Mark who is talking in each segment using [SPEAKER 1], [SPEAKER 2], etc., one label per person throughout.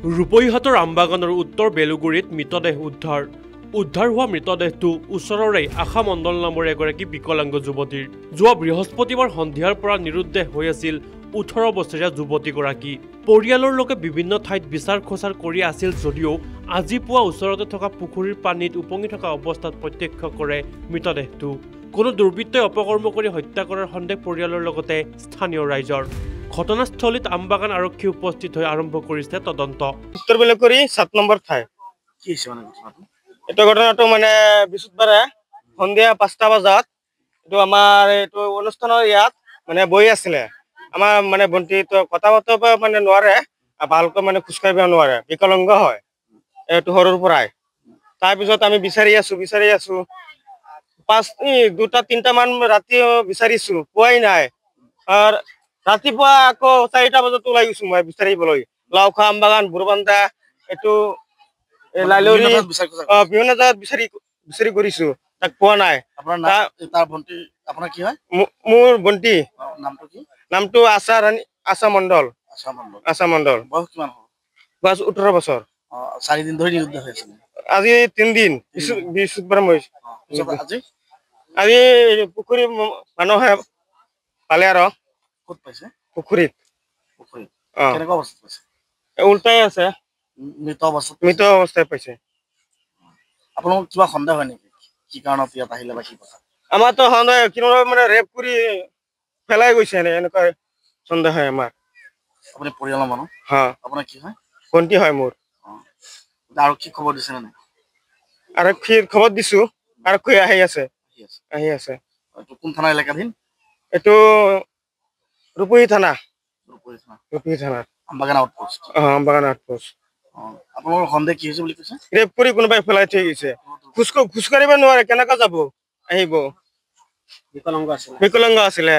[SPEAKER 1] ৰূপহীহাটৰ আমবাগানৰ উত্তৰ বেলুগুৰিত মৃতদেহ উদ্ধাৰ হোৱা মৃতদেহটো ওচৰৰে আশা মণ্ডল নামৰ এগৰাকী বিকলাংগ যুৱতীৰ। যোৱা বৃহস্পতিবাৰ সন্ধিয়াৰ পৰা নিৰুদ্দেশ হৈ আছিল 18 বছৰীয়া যুৱতীগৰাকী। পৰিয়ালৰ লোকে বিভিন্ন ঠাইত বিচাৰ খোচাৰ কৰি আছিল যদিও আজি পুৱা ওচৰতে থকা পুখুৰীৰ পানীত উপঙি থকা অৱস্থাত প্ৰত্যক্ষ কৰে মৃতদেহটো। কোনো দুৰ্বৃত্তই অপকৰ্ম কৰি হত্যা কৰাৰ সন্দেহ পৰিয়ালৰ লগতে স্থানীয় ৰাইজৰ। ঘটনাস্থলীত আমবাগান আৰক্ষী উপস্থিত হৈ আৰম্ভ কৰিছে তদন্ত।
[SPEAKER 2] উত্তৰ বেলুগুৰি 7 নম্বৰ ঠাই কি হৈছে মানে এটা ঘটনাটো মানে বৃহস্পতিবাৰে সন্ধিয়া 5টা বজাত এইটো আমাৰ এইটো অনুষ্ঠানৰ ইয়াত মানে বহি আছিলে। আমাৰ মানে বন্তি তো কথা বতৰা মানে নোৱাৰে, ভালকৈ মানে খোজ কাঢ়িব নোৱাৰে, বিকলাংগ হয় এইটো সৰুৰ পৰাই। তাৰপিছত আমি বিচাৰি আছো 2টা-3টা মান ৰাতি বিচাৰিছো, পোৱাই নাই। আৰু ৰাতিপুৱা আকৌ 4টা বজাত ওলাই গৈছো মই বিচাৰিবলৈ। লাওখা আমবাগান বুৰবান্ধা এইটো লাইলৰি বিভিন্ন জায়গাত বিচাৰি কৰিছো, তাক পোৱা নাই। আপোনাৰ কি হয়? মোৰ বন্তি নামটো আশা মণ্ডল। বয়স কিমান হ'ল? বয়স 18 বছৰ। 4 দিন ধৰি নিৰুদ্দেশ হৈ আছে। আজি 3 দিন বৃহস্পতিবাৰ আজি পুখুৰী মানুহে পালে আৰু ক'ত পাইছে? পুখুৰীত কেনেকুৱা অৱস্থাত পাইছে? উল্টাই আছে, মৃত অৱস্থাত পাইছে। আপোনালোক কিবা সন্দেহ হয় নেকি কি কাৰণত ইয়াত আহিলে বা কি কথা? আমাৰতো সন্দেহ কিনো মানে ৰেপ কৰি পেলাই গৈছে এনেকুৱা সন্দেহ হয় আমাৰ। আপুনি পৰিয়ালৰ মানুহ? হ্যাঁ। আপোনাৰ কি হয়? ভণ্টি হয় মোৰ। আৰক্ষী খবৰ দিছে নে নাই? আৰক্ষীৰ খবৰ দিছো, আৰক্ষী আহি আছে। এইটো কোন থানা এলেকাধীন? এইটো ৰূপহী থানা। আমবাগান আউটপোষ্ট। আমবাগান আউটপোষ্ট। আপোনালোকৰ সন্দেহ কি হৈছে বুলি কৈছে? ৰেপ কৰি কোনোবাই পেলাই থৈ গৈছে। খোজ কাঢ়িব নোৱাৰে, কেনেকৈ যাব আহিব? বিকলাংগ আছিলে।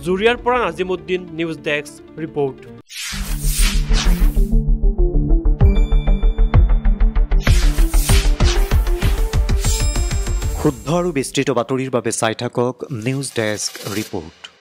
[SPEAKER 1] জুৰিয়াৰ পৰা নাজিমুদ্দিন, নিউজ ডেস্ক ৰিপৰ্ট।
[SPEAKER 3] শুদ্ধ আৰু বিস্তৃত বাতৰিৰ বাবে চাই থাকক নিউজ ডেস্ক ৰিপৰ্ট।